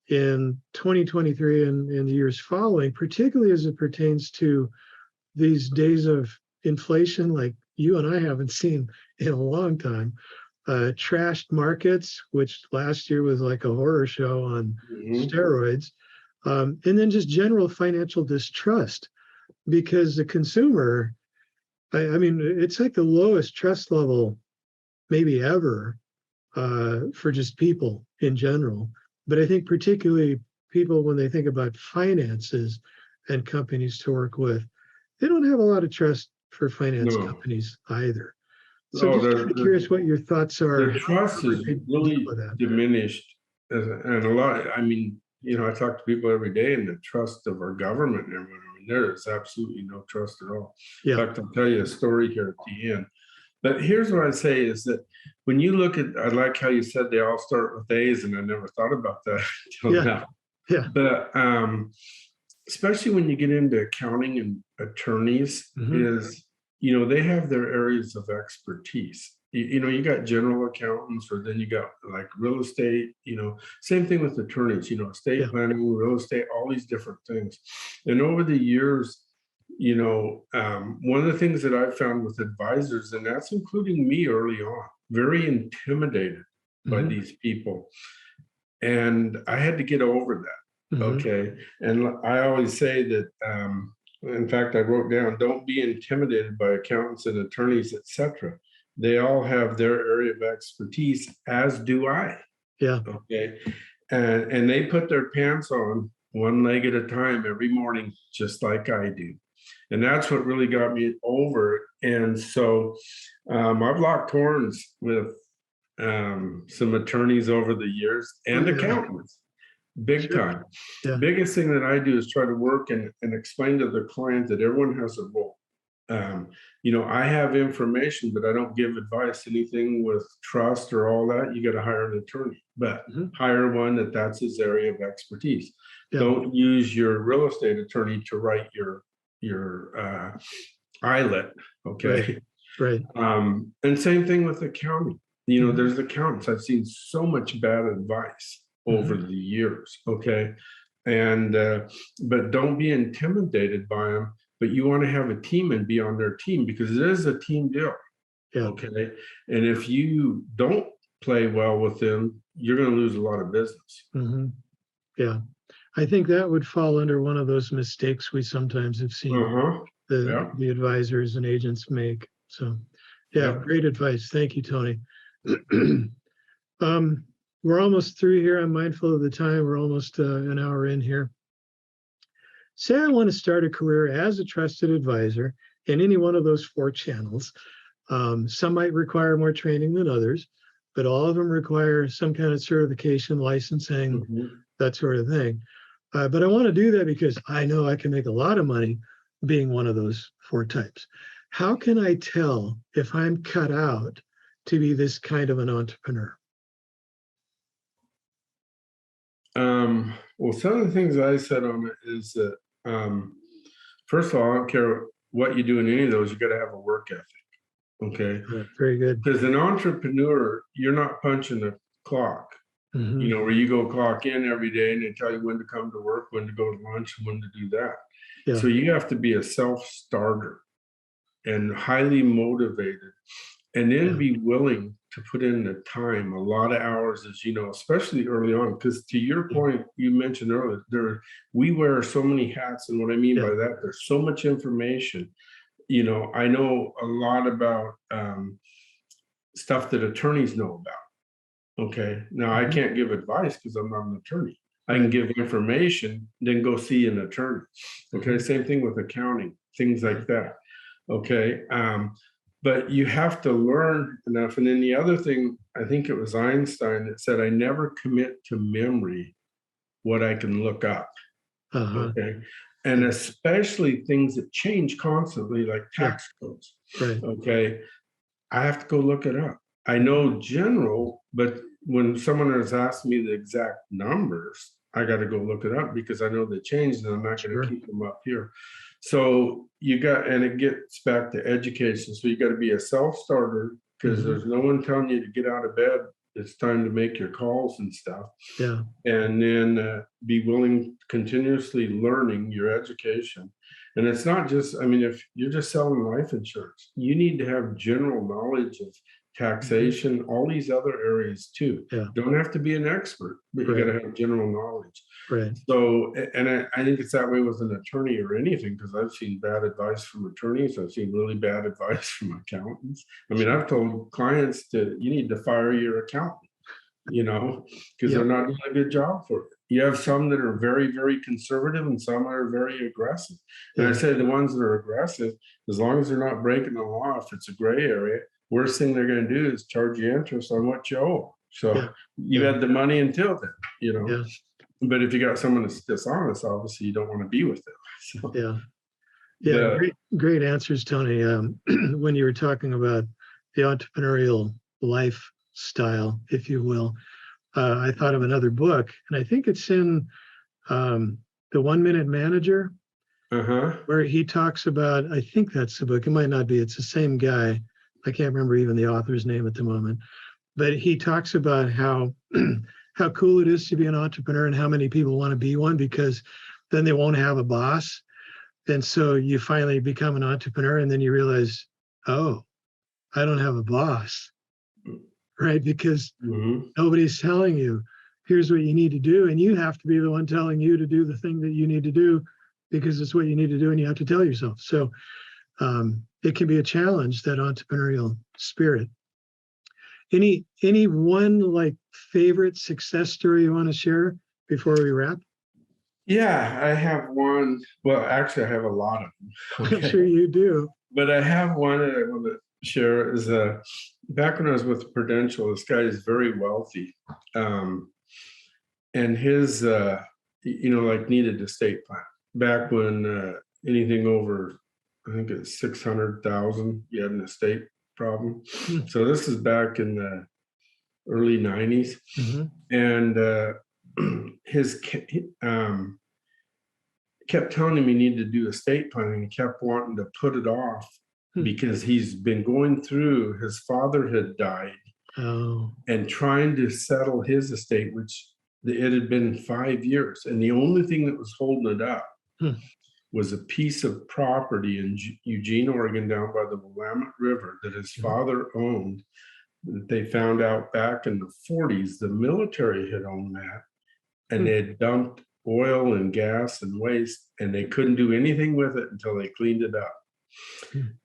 in 2023 and the years following, particularly as it pertains to these days of inflation like you and I haven't seen in a long time, trashed markets, which last year was like a horror show on steroids, and then just general financial distrust, because the consumer, I mean, it's like the lowest trust level maybe ever for just people in general. But I think particularly people, when they think about finances and companies to work with, they don't have a lot of trust for finance companies either. So just kind of curious what your thoughts are. The trust is really diminished, and a lot. I mean, you know, I talk to people every day, and the trust of our government and everyone. I mean, there is absolutely no trust at all. In fact, I'll tell you a story here at the end. But here's what I say is that when you look at, I like how you said they all start with A's, and I never thought about that until now. But especially when you get into accounting and attorneys, is, you know, they have their areas of expertise. You know, you got general accountants, or then you got like real estate, you know, same thing with attorneys, you know, estate planning, real estate, all these different things. And over the years, you know, one of the things that I've found with advisors, and that's including me early on, very intimidated by these people. And I had to get over that. Okay. And I always say that, in fact, I wrote down, don't be intimidated by accountants and attorneys, etc. They all have their area of expertise, as do I. Okay. And they put their pants on one leg at a time every morning, just like I do. And that's what really got me over. And so I've locked horns with some attorneys over the years and accountants, big time. Biggest thing that I do is try to work and explain to the client that everyone has a role. You know, I have information, but I don't give advice. Anything with trust or all that, you got to hire an attorney, but hire one that's his area of expertise. Don't use your real estate attorney to write your ILET. Okay. Right. And same thing with accounting. You know, there's accountants. I've seen so much bad advice over the years. Okay. And, but don't be intimidated by them, but you want to have a team and be on their team, because it is a team deal. Okay. And if you don't play well with them, you're going to lose a lot of business. Yeah. I think that would fall under one of those mistakes we sometimes have seen the advisors and agents make. So great advice. Thank you, Tony. We're almost through here. I'm mindful of the time. We're almost an hour in here. Say I want to start a career as a trusted advisor in any one of those 4 channels. Some might require more training than others, but all of them require some kind of certification, licensing, that sort of thing. But I want to do that because I know I can make a lot of money being one of those 4 types. How can I tell if I'm cut out to be this kind of an entrepreneur? Well, some of the things I said on it is that, first of all, I don't care what you do in any of those, you got to have a work ethic. Okay. Very good. Because an entrepreneur, you're not punching the clock. You know, where you go clock in every day and they tell you when to come to work, when to go to lunch, and when to do that. So you have to be a self-starter and highly motivated, and then be willing to put in the time, a lot of hours, as you know, especially early on. Because to your point, you mentioned earlier, we wear so many hats. And what I mean by that, there's so much information. You know, I know a lot about stuff that attorneys know about. Okay, now I can't give advice because I'm not an attorney. I can give information, then go see an attorney. Okay, same thing with accounting, things like that. Okay, but you have to learn enough. And then the other thing, I think it was Einstein that said, I never commit to memory what I can look up. Okay, and especially things that change constantly, like tax codes. Right. Okay, I have to go look it up. I know general, but when someone has asked me the exact numbers, I got to go look it up because I know they changed and I'm not going to keep them up here. So you got, and it gets back to education. So you got to be a self-starter because there's no one telling you to get out of bed. It's time to make your calls and stuff. Yeah. And then be willing, continuously learning your education. And it's not just, I mean, if you're just selling life insurance, you need to have general knowledge of taxation, all these other areas too. Yeah. Don't have to be an expert, but you got to have general knowledge. Right. So, and I think it's that way with an attorney or anything, because I've seen bad advice from attorneys. I've seen really bad advice from accountants. I mean, I've told clients you need to fire your accountant, because they're not doing a good job for it. You have some that are very, very conservative and some are very aggressive. And I say the ones that are aggressive, as long as they're not breaking the law, if it's a gray area, worst thing they're going to do is charge you interest on what you owe. So you had the money until then, But if you got someone that's dishonest, obviously you don't want to be with them. So, great answers, Tony. When you were talking about the entrepreneurial lifestyle, if you will, I thought of another book, and I think it's in the 1 Minute Manager, where he talks about, I think that's the book. It might not be. It's the same guy. I can't remember even the author's name at the moment, but he talks about how how cool it is to be an entrepreneur and how many people want to be one, because then they won't have a boss. And so you finally become an entrepreneur and then you realize, oh, I don't have a boss, right? Because nobody's telling you, here's what you need to do. And you have to be the one telling you to do the thing that you need to do because it's what you need to do and you have to tell yourself. So it can be a challenge, that entrepreneurial spirit. Any one like favorite success story you want to share before we wrap? Yeah, I have one. Well, actually, I have a lot of them. Okay. I'm sure you do. But I have one that I want to share. Is back when I was with Prudential, this guy is very wealthy, and his needed estate plan back when anything over, I think it's 600,000, you had an estate problem. So this is back in the early 90s, and his kept telling him he needed to do estate planning. He kept wanting to put it off because he's been going through, his father had died, and trying to settle his estate, which it had been 5 years, and the only thing that was holding it up was a piece of property in Eugene, Oregon, down by the Willamette River that his father owned. That they found out back in the 40s, the military had owned that, and they had dumped oil and gas and waste, and they couldn't do anything with it until they cleaned it up.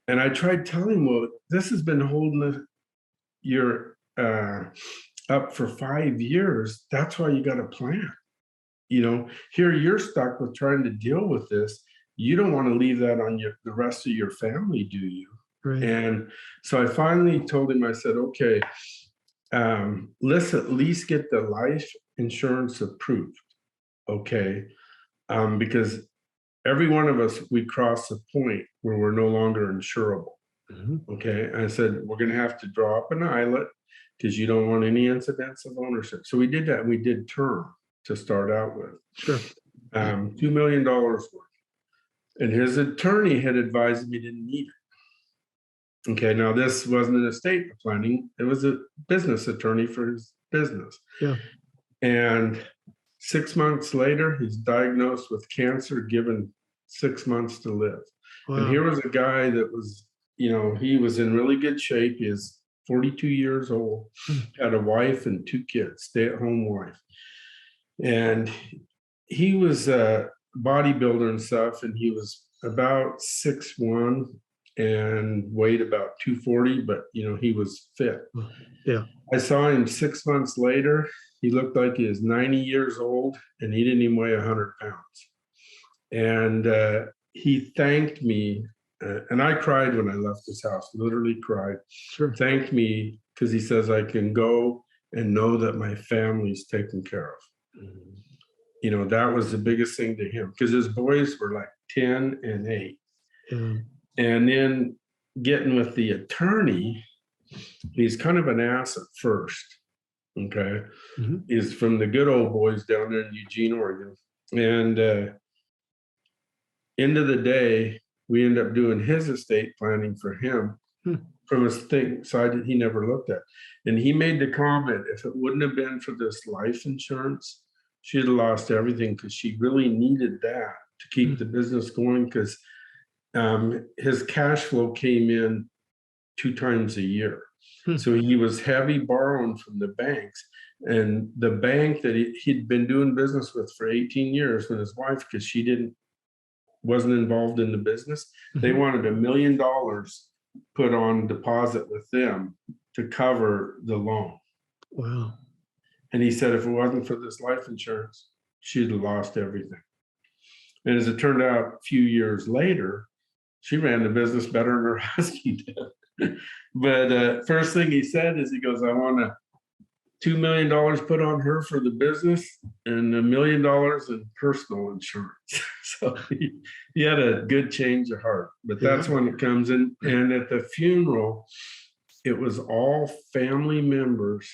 And I tried telling him, well, this has been holding your up for 5 years. That's why you got a plan. Here you're stuck with trying to deal with this. You don't want to leave that on the rest of your family, do you? Right. And so I finally told him, I said, okay, let's at least get the life insurance approved. Okay. Because every one of us, we cross the point where we're no longer insurable. Okay. And I said, we're going to have to draw up an ILET because you don't want any incidents of ownership. So we did that. We did term to start out with. Sure. $2 million worth. And his attorney had advised me he didn't need it. Okay, now this wasn't an estate planning, it was a business attorney for his business. Yeah. And 6 months later, he's diagnosed with cancer, given 6 months to live. Wow. And here was a guy that was, he was in really good shape. He is 42 years old, had a wife and 2 kids, stay-at-home wife. And he was a bodybuilder and stuff, and he was about 6'1", and weighed about 240, but he was fit. Yeah. I saw him 6 months later. He looked like he was 90 years old, and he didn't even weigh 100 pounds. And he thanked me, and I cried when I left his house, literally cried. Sure. Thanked me because he says I can go and know that my family's taken care of. That was the biggest thing to him, because his boys were like 10 and 8. Yeah. And then getting with the attorney, he's kind of an ass at first. Okay. Mhm. He's from the good old boys down there in Eugene, Oregon. And end of the day, we end up doing his estate planning for him from a side that he never looked at. And he made the comment, if it wouldn't have been for this life insurance, she'd have lost everything, because she really needed that to keep the business going, because his cash flow came in 2 times a year. So he was heavy borrowing from the banks, and the bank that he'd been doing business with for 18 years, when his wife, because she wasn't involved in the business, they wanted $1 million put on deposit with them to cover the loan. Wow. And he said, if it wasn't for this life insurance, she'd have lost everything. And as it turned out, a few years later, she ran the business better than her husband did. But first thing he said is, he goes, I want $2 million put on her for the business and $1 million in personal insurance. So he had a good change of heart. But that's when it comes in. And at the funeral, it was all family members,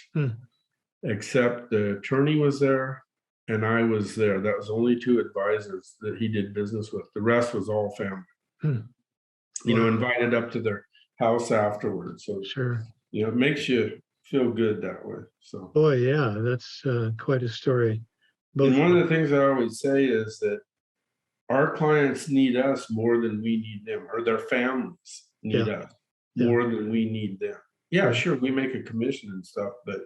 except the attorney was there and I was there. That was only 2 advisors that he did business with. The rest was all family. Invited up to their house afterwards. So Sure. it makes you feel good that way. So Boy, yeah, that's quite a story. And one of the things I always say is that our clients need us more than we need them, or their families need us more than we need them. Yeah, sure, we make a commission and stuff, but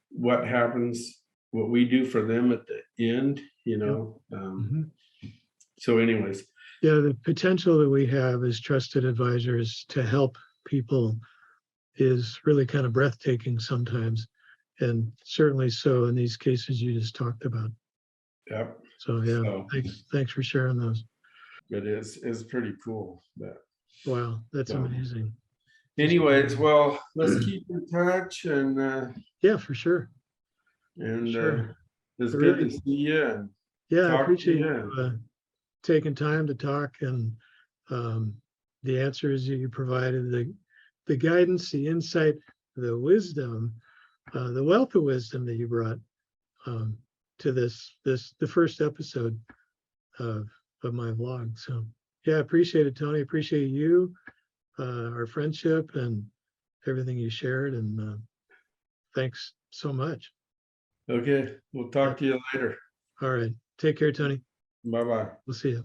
what happens, what we do for them at the end, so anyways. Yeah, the potential that we have as trusted advisors to help people is really kind of breathtaking sometimes, and certainly so in these cases you just talked about. Yep. So yeah, thanks for sharing those. It is pretty cool. But wow, that's amazing. Anyways, well, let's keep in touch, and yeah, for sure. And it's good to see you. And I appreciate you taking time to talk, and the answers you provided, the guidance, the insight, the wisdom, the wealth of wisdom that you brought to the first episode of my vlog. So yeah, I appreciate it, Tony. I appreciate you, our friendship, and everything you shared. And thanks so much. Okay, we'll talk to you later. All right. Take care, Tony. Bye-bye. We'll see you.